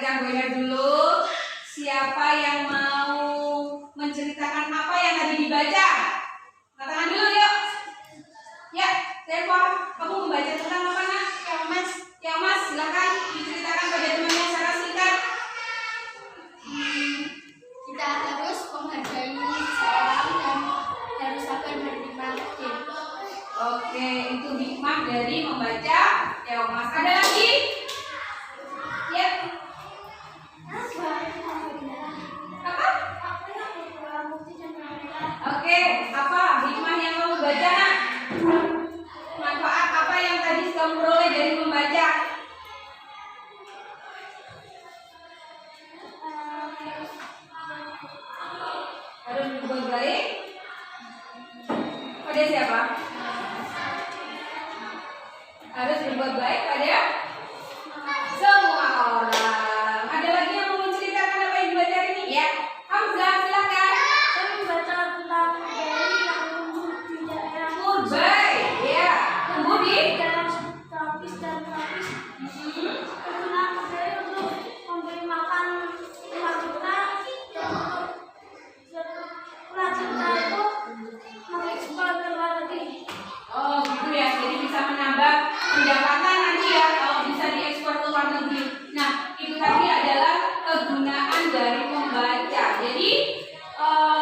perhatikan Bu Ina dulu. Siapa yang mau menceritakan apa yang tadi dibaca? Angkat tangan dulu yuk. Ya, telepon. Kamu membaca tentang apa nak? Yang Mas, silakan diceritakan pada temannya secara singkat. Kita harus menghargai seseorang dan harus sabar menerima takdir. Oke, itu hikmah dari membaca Mas. Ada lagi? Ya. Apa? Oke, apa hikmah yang kamu baca nak? Manfaat apa yang tadi kamu peroleh dari membaca? Harus berbuat baik pada siapa? Harus berbuat baik pada semua orang. Ada lagi yang mau menceritakan apa yang dibaca ini? Ya, Hamzah silakan. Saya membaca tentang bayi yang tumbuh di daerah Murbai, ya, tumbuh di daerah tropis dan tropis. Penggunaan bayi untuk memberi makan ular cinta dan untuk ular cinta itu mengekspor ke luar negeri. Oh gitu ya, jadi bisa menambah pendapatan nanti ya kalau bisa diekspor ke luar negeri. Nah itu tadi adalah kegunaan dari membaca. Jadi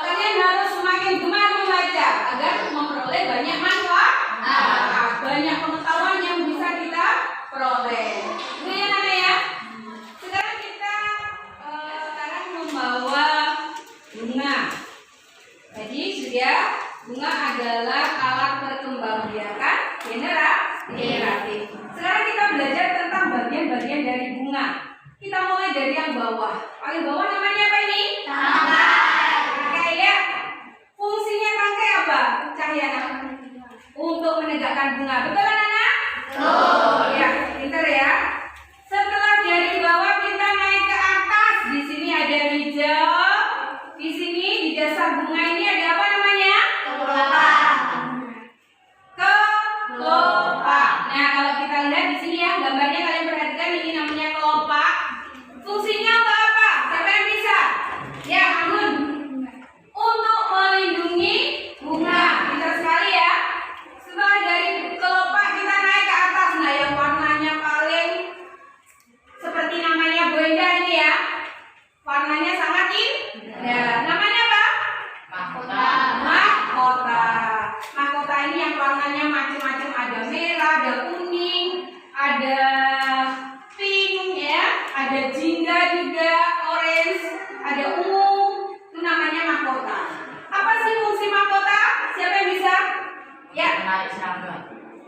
kalian harus semakin gemar membaca agar memperoleh banyak manfaat, banyak pengetahuan yang bisa kita peroleh. Itu ya Nana ya. Sekarang kita sekarang membawa bunga. Jadi sudah, bunga adalah alat perkembangbiakan generatif. Sekarang kita belajar tentang bagian-bagian dari bunga. Kita mulai dari yang bawah. Paling bawah namanya apa ini? Tangkai ya. Fungsinya tangkai apa? Cahyana? Untuk menegakkan bunga. Betul anak-anak? Betul. Ya, pintar ya. Setelah dari bawah kita naik ke atas. Di sini ada hijau. Di sini di dasar bunga ini ada apa namanya? Kelopak. Nah, kalau kita lihat di sini ya, gambarnya kalian perhatikan ini namanya kelopak. Fungsinya untuk apa? Siapa yang bisa? Ya, Agun. Untuk melindungi bunga. Bisa sekali ya. Setelah dari kelopak kita naik ke atas. Nah, yang warnanya paling seperti namanya Bu Enda ini ya. Warnanya sangat indah. Namanya apa? Mahkota. Mahkota ini yang warnanya macam-macam, ada merah, ada kuning, ada pink ya, ada jingga juga, orange, ada ungu. Itu namanya mahkota. Apa sih fungsi mahkota? Siapa yang bisa? Ya. Menarik serangga.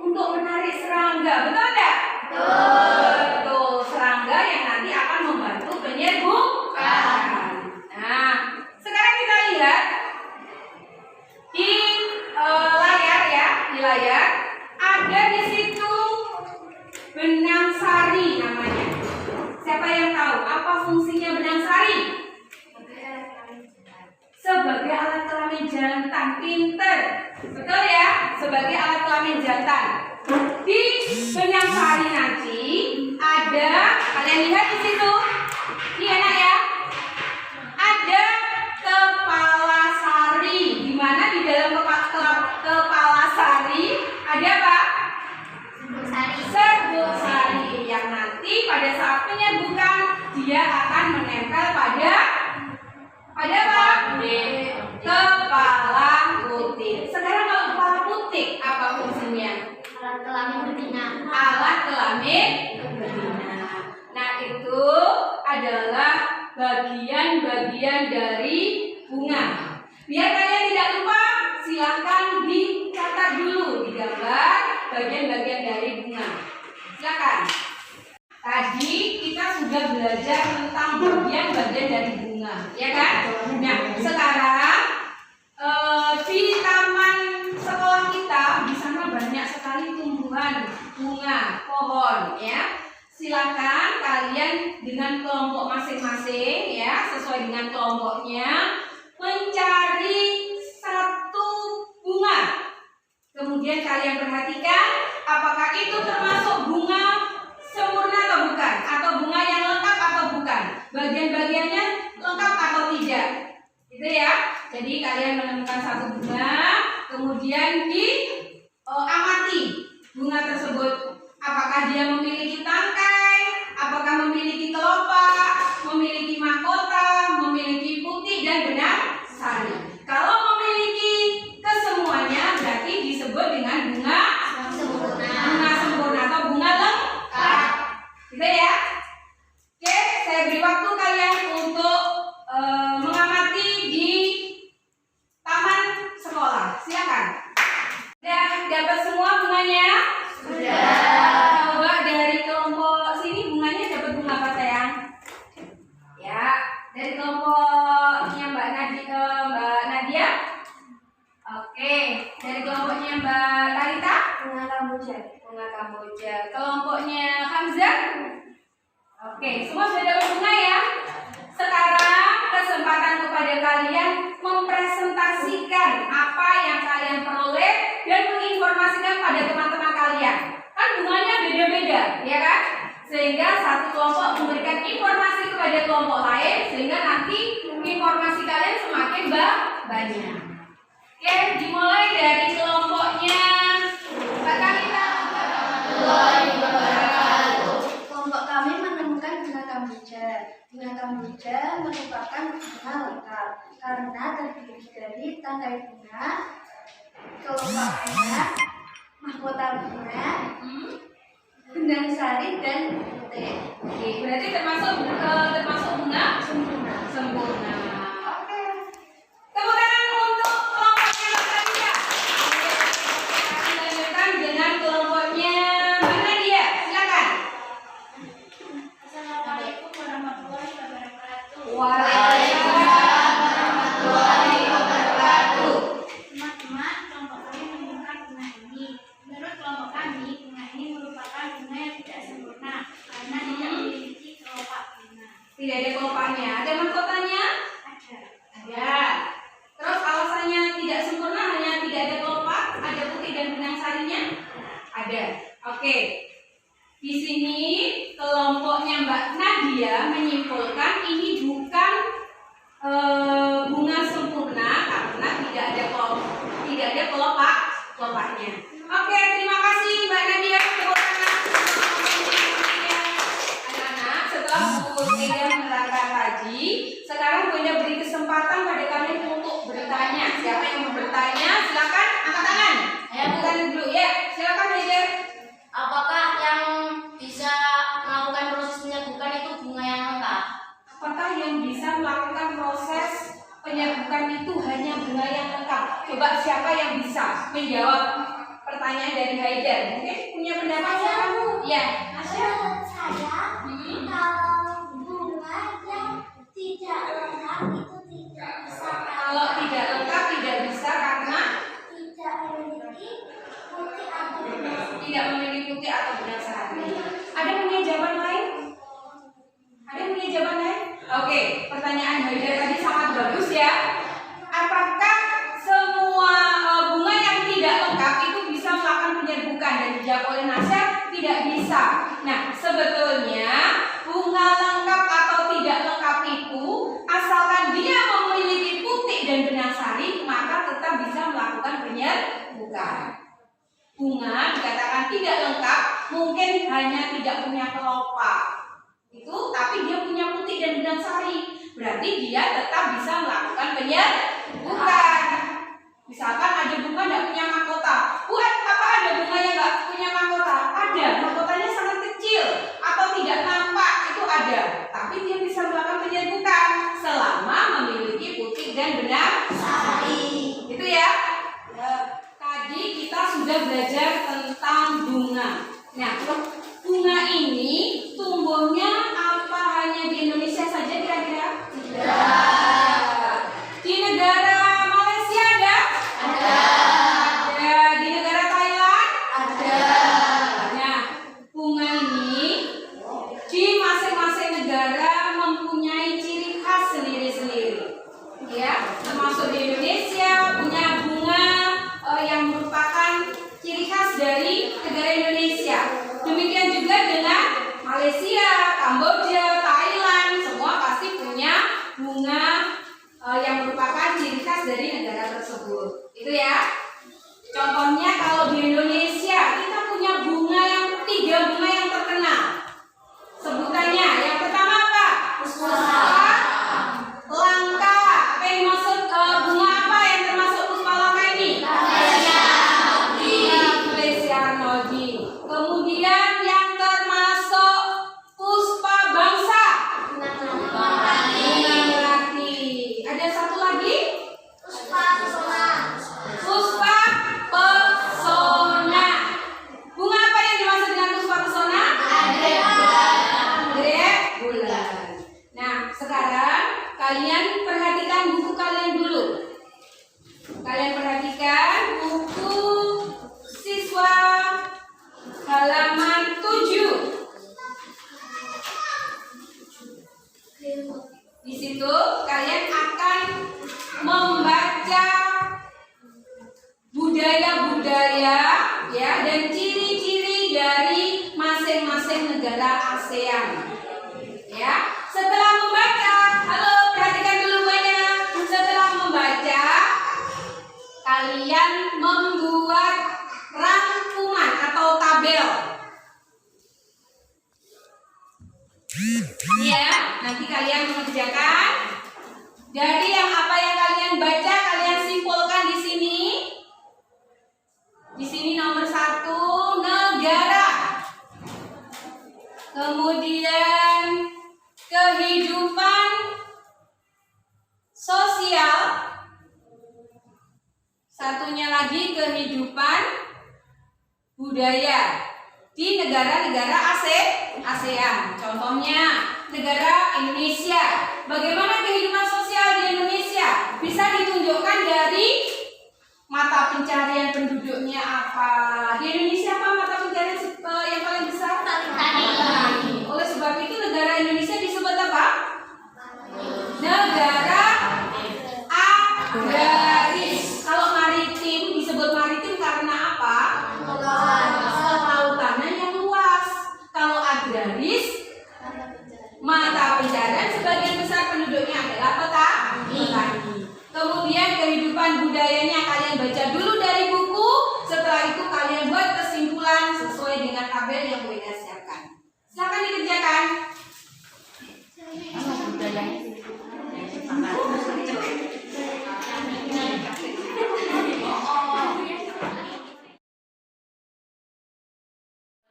Untuk menarik serangga, betul enggak? Betul. Serangga yang nanti akan membantu penyerbukan. Nah, sekarang kita lihat di layar ya, di layar ada di situ benang sari namanya. Siapa yang tahu apa fungsinya benang sari? Sebagai alat kelamin jantan. Pinter, betul ya? Sebagai alat kelamin jantan. Di benang sari nanti ada, kalian lihat di situ, ini enak ya? Ada kepala sari. Di mana di dalam kepala sari ada apa? Serbuk sari yang nanti pada saat penyerbukan dia akan menempel pada apa? Kepala putik. Sekarang kalau kepala putik apa fungsinya? Alat kelamin betina. Alat kelamin betina. Nah itu adalah bagian-bagian dari bunga. Biar kalian tidak lupa, silakan dicatat dulu di gambar bagian-bagian dari bunga. Silakan. Tadi kita sudah belajar tentang bagian-bagian dari bunga, ya kan? Nah, sekarang di taman sekolah kita di sana banyak sekali tumbuhan bunga, pohon, ya. Silakan kalian dengan kelompok masing-masing, ya, sesuai dengan kelompoknya, mencari satu bunga. Kemudian kalian perhatikan apakah itu termasuk bunga sempurna atau bukan, atau bunga yang lengkap atau bukan. Gitu ya. Jadi kalian menemukan satu bunga, kemudian diamati bunga tersebut. Apakah dia memiliki tangkai, apakah memiliki kelopak, memiliki mahkota, memiliki putih dan benang sari. Kalau memiliki kesemuanya berarti disebut dengan bunga Sempurna. bunga sempurna atau bunga lengkap. Gitu ya. Oke, saya beri waktu kalian untuk mengamati di taman sekolah. Silakan. Sudah dapat semua bunganya? Sudah. Coba dari kelompok sini bunganya dapat bunga apa sayang? Ya, dari kelompoknya Mbak Nadia. Oke, dari kelompoknya Mbak Talita. Bunga kamboja. Bunga kamboja. Kelompoknya Hamzah. Oke, semua sudah dapat bunga ya. Sekarang kesempatan kepada kalian mempresentasikan apa yang kalian peroleh dan menginformasikan pada teman-teman kalian. Kan bunganya beda-beda, ya kan? Sehingga satu kelompok memberikan informasi kepada kelompok lain, sehingga nanti informasi kalian semakin banyak. Oke, dimulai dari kelompoknya Mbak Kalita. Kelompok kami menemukan bunga kamboja. Bunga kamboja merupakan bunga lengkap karena terdiri dari tangkai bunga, kelopak bunga, mahkota bunga, benang sari dan putih. Oke, berarti termasuk bunga sempurna. Oke. Tepuk tangan untuk kelompoknya Mbak Nadia. Kita lanjutkan dengan kelompoknya Mbak Nadia. Silakan. Assalamualaikum warahmatullahi wabarakatuh. Waalaikumsalam warahmatullahi wabarakatuh. Teman-teman, kelompok kami menemukan bunga ini. Menurut kelompok kami, bunga ini merupakan bunga yang tidak sempurna karena tidak memiliki kelopak bunga. Tidak ada kelopaknya. Ada mahkotanya? Ada. Ada. Terus alasannya tidak sempurna hanya tidak ada kelopak, ada putih dan benang sarinya? Ada. Oke. Di sini kelompoknya Mbak Nadia menyimpulkan ini bukan bunga sempurna karena tidak ada kelopaknya. Oke, terima kasih Mbak Nadia. Tepuk tangan. Anak-anak, setelah Bu Eda menerangkan tadi, sekarang Bunda beri kesempatan pada kalian untuk bertanya. Siapa yang mau bertanya? Silakan angkat tangan. Bukan dulu ya. Silakan Eda. Apakah yang bisa melakukan proses penyebukan itu bunga yang lengkap? Apakah yang bisa melakukan proses penyebukan itu hanya bunga yang lengkap? Coba siapa yang bisa menjawab pertanyaan dari Haidar? Mungkin punya pendapat siapa? Ya. Menurut saya, kalau bunga yang tidak lengkap itu tidak bisa Kalau tidak lengkap tidak bisa karena tidak memiliki putih atau benang. tidak memiliki putih atau benang sari. Ada punya jawaban lain? Ada punya jawaban lain? Oke, pertanyaan Haidar tadi sangat bagus ya. Apakah semua bunga yang tidak lengkap itu bisa melakukan penyerbukan? Dan dijawab oleh Nasya, tidak bisa. Nah, sebetulnya bunga lengkap atau tidak lengkap itu asalkan dia memiliki putih dan benang sari, maka tetap bisa melakukan penyerbukan. Bunga dikatakan tidak lengkap, mungkin hanya tidak punya kelopak. Itu tapi dia punya putih dan benang sari. Berarti dia tetap bisa melakukan penyerbukan. Misalkan ada bunga tidak punya mahkota. Apa ada bunga yang nggak punya mahkota? Ada. Mahkotanya sangat kecil atau tidak nampak, itu ada. Tapi dia bisa melakukan penyerbukan selama memiliki putih dan benang sari. Gitu ya. Tadi kita sudah belajar tentang bunga. Nah, bunga ini tumbuhnya apa hanya di Indonesia saja kira-kira? Tidak. Di negara Malaysia ada? Ada. Di negara Thailand? Ada. Nah, bunga ini di masing-masing negara mempunyai ciri khas sendiri-sendiri. Ya, termasuk di Indonesia punya bunga yang merupakan ciri khas dari negara Indonesia. Demikian juga dengan Malaysia, Kamboja, Thailand, semua pasti punya bunga yang merupakan merupakan ciri khas dari negara tersebut. Itu ya. Contohnya kalau di Indonesia kita punya bunga yang 3 bunga yang terkenal. Sebutannya yang pertama apa? Puspa, langka. Apa yang dimaksud bunga apa yang termasuk puspa langka ini? Klesianodi. Kemudian yang termasuk puspa bangsa. Bunga melati. Ada satu lagi? Puspa pesona. Puspa pesona. Bunga apa yang dimaksud dengan puspa pesona? Anggrek bulan. Nah, sekarang kalian perhatikan buku kalian dulu. Kalian perhatikan buku siswa halaman 7. Di situ kalian akan membaca budaya-budaya ya dan ciri-ciri dari masing-masing negara ASEAN. Ya, setelah membaca, halo perhatikan dulu banyak. Setelah membaca, kalian membuat rangkuman atau tabel. Ya, nanti kalian mengerjakan dari yang apa yang kalian baca, kalian simpulkan di sini. Di sini nomor 1 negara. Kemudian kehidupan sosial. Satunya lagi kehidupan budaya di negara-negara ASEAN. Contohnya negara Indonesia. Bagaimana kehidupan sosial di Indonesia? Bisa ditunjukkan dari mata pencarian penduduknya apa. Di Indonesia apa mata pencarian yang paling besar? Tani. Oleh sebab itu negara Indonesia disebut apa? Negara agraris. Kalau maritim disebut maritim karena apa? Lautannya yang luas. Kalau agraris, mata pencarian sebagian besar penduduknya adalah petani. Kemudian kehidupan budayanya kalian baca dulu dari buku. Setelah itu kalian buat kesimpulan sesuai dengan tabel yang Buena siapkan. Silakan dikerjakan.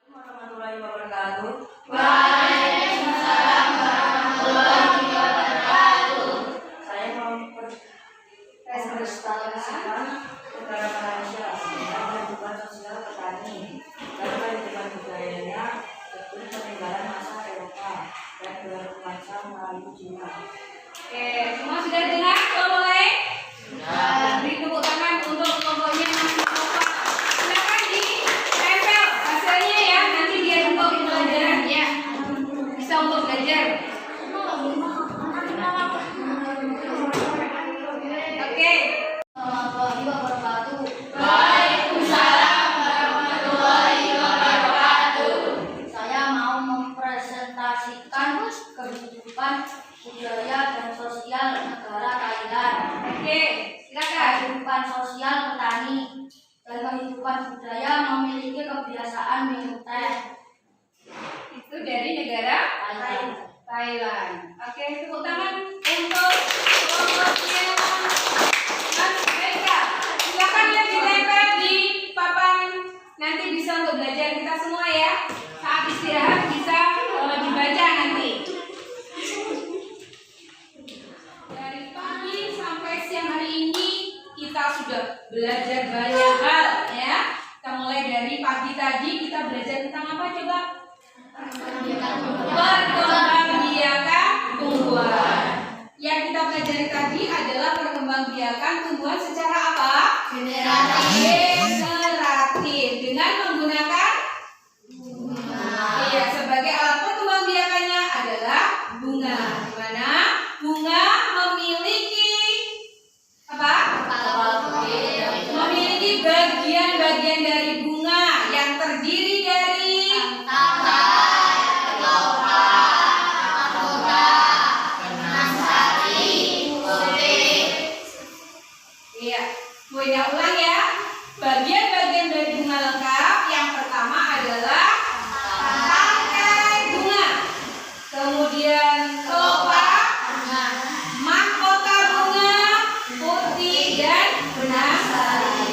Warahmatullahi wabarakatuh. Waalaikumsalam warahmatullahi wabarakatuh. Saya mau presentasikan negara Malaysia tentang kehidupan sosial petani dan kehidupan budayanya sebelum peninggalan masa Eropa dan bernuansa Melayu Cina. Oke, semua sudah dengar mulai? Beri tepuk tangan untuk kelompoknya yang masih kompak. Silakan ditempel hasilnya ya, nanti biar untuk pelajaran ya. Bisa untuk belajar. Oke. Warahmatullahi wabarakatuh. Waalaikumsalam warahmatullahi wabarakatuh. Saya mau mempresentasikan kehidupan budaya dan sosial negara Thailand. Oke, silakan. Kehidupan sosial petani dan kehidupan budaya memiliki kebiasaan minum teh. Itu dari negara Thailand. Oke, tepuk tangan untuk kelompoknya Mas Eka. Silakan yang ditempel di papan, nanti bisa untuk belajar kita semua ya. Saat istirahat bisa dibaca nanti. Dari pagi sampai siang hari ini kita sudah belajar banyak hal ya. Kita mulai dari pagi tadi kita belajar tentang apa coba? Perkembangbiakan tumbuhan. Yang kita pelajari tadi adalah perkembangbiakan tumbuhan secara apa? Generatif dengan menggunakan iya, sebagai alat perkembangbiakannya adalah bunga. Di mana bunga memiliki apa? Memiliki bagian-bagian dari bunga yang terdiri dari Bunda ulang ya. Bagian-bagian dari bunga lengkap yang pertama adalah tangkai bunga, kemudian kelopak, mahkota bunga, putih dan benang sari.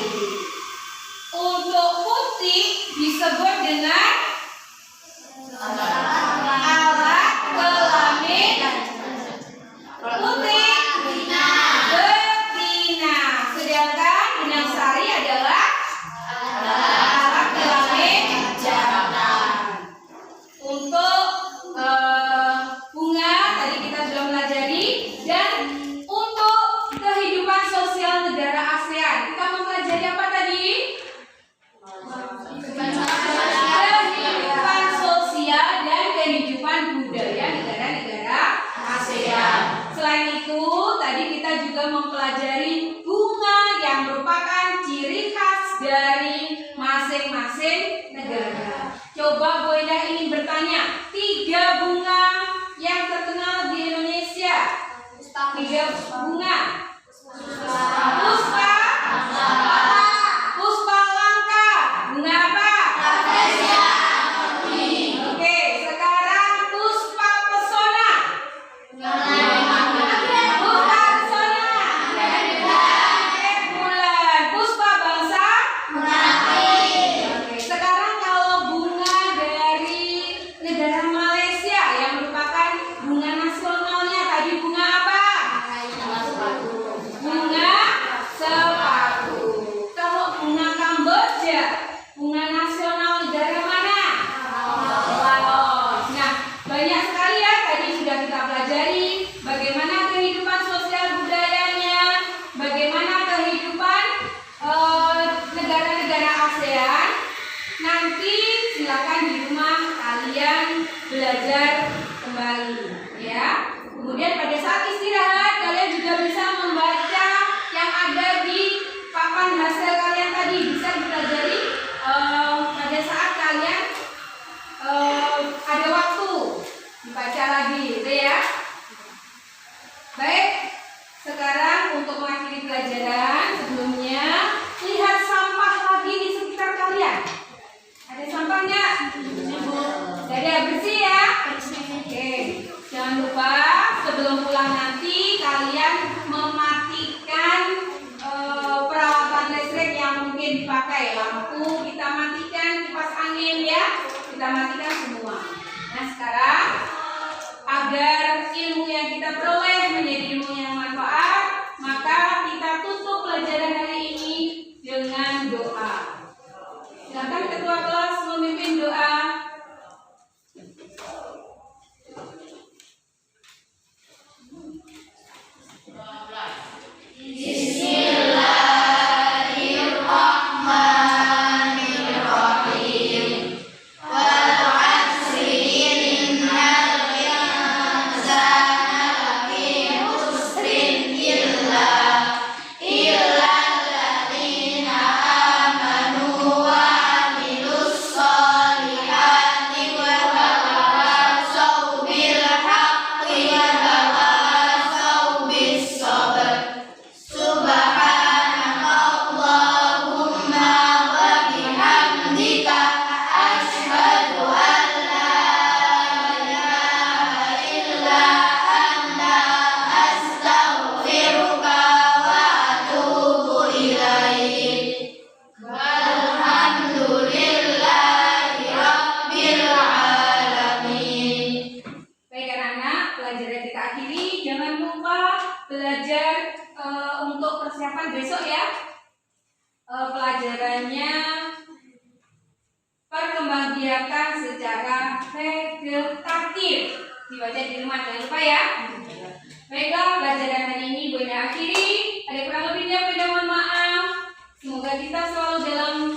Untuk putih disebut dengan alat kelamin putih betina. Sedangkan benang sari adalah alat kelamin jantan. Untuk bunga tadi kita sudah pelajari, dan untuk kehidupan sosial negara ASEAN kita mempelajari apa tadi? Kehidupan sosial dan kehidupan budaya negara-negara ASEAN. Selain itu, tadi kita juga mempelajari bunga yang merupakan ciri khas dari masing-masing negara. Coba Bu Ida ingin bertanya, 3 bunga yang terkenal di Indonesia. 3 bunga. Puspa, puspa langka. Bunga apa? Oke, sekarang puspa pesona. Puspa pesona. Bulan. Puspa bangsa. Oke, sekarang kalau bunga dari negara Malaysia yang merupakan bunga nasionalnya tadi bunga apa? Bunga sepatu. Kalau bunga Kamboja, bunga nasional negara mana? Laos. Nah, banyak sekali ya tadi sudah kita pelajari bagaimana kehidupan sosial budayanya, bagaimana kehidupan negara-negara ASEAN. Nanti silakan di rumah kalian belajar kembali ya. Kemudian pada saat istirahat kalian juga bisa membaca yang ada di papan hasil kalian tadi, bisa dipelajari pada saat kalian ada waktu dibaca lagi gitu ya. Baik, sekarang untuk mengakhiri pelajaran sebelumnya lihat sampah lagi di sekitar kalian. Ada sampah nggak? Ada, bersih ya? Oke, jangan lupa sebelum pulang nanti kalian mematikan peralatan listrik yang mungkin dipakai. Lampu kita matikan, kipas angin ya, kita matikan semua. Nah sekarang agar ilmu yang kita peroleh menjadi ilmu yang manfaat, maka kita tutup pelajaran hari ini dengan doa. Silakan ketua kelas memimpin doa. Belajar untuk persiapan besok ya. Pelajarannya perkembangbiakan secara vegetatif. Dibaca di rumah jangan lupa ya. Baiklah, pelajaran hari ini Bu Ida akhiri. Ada kurang lebihnya Bu Ida mohon maaf. Semoga kita selalu dalam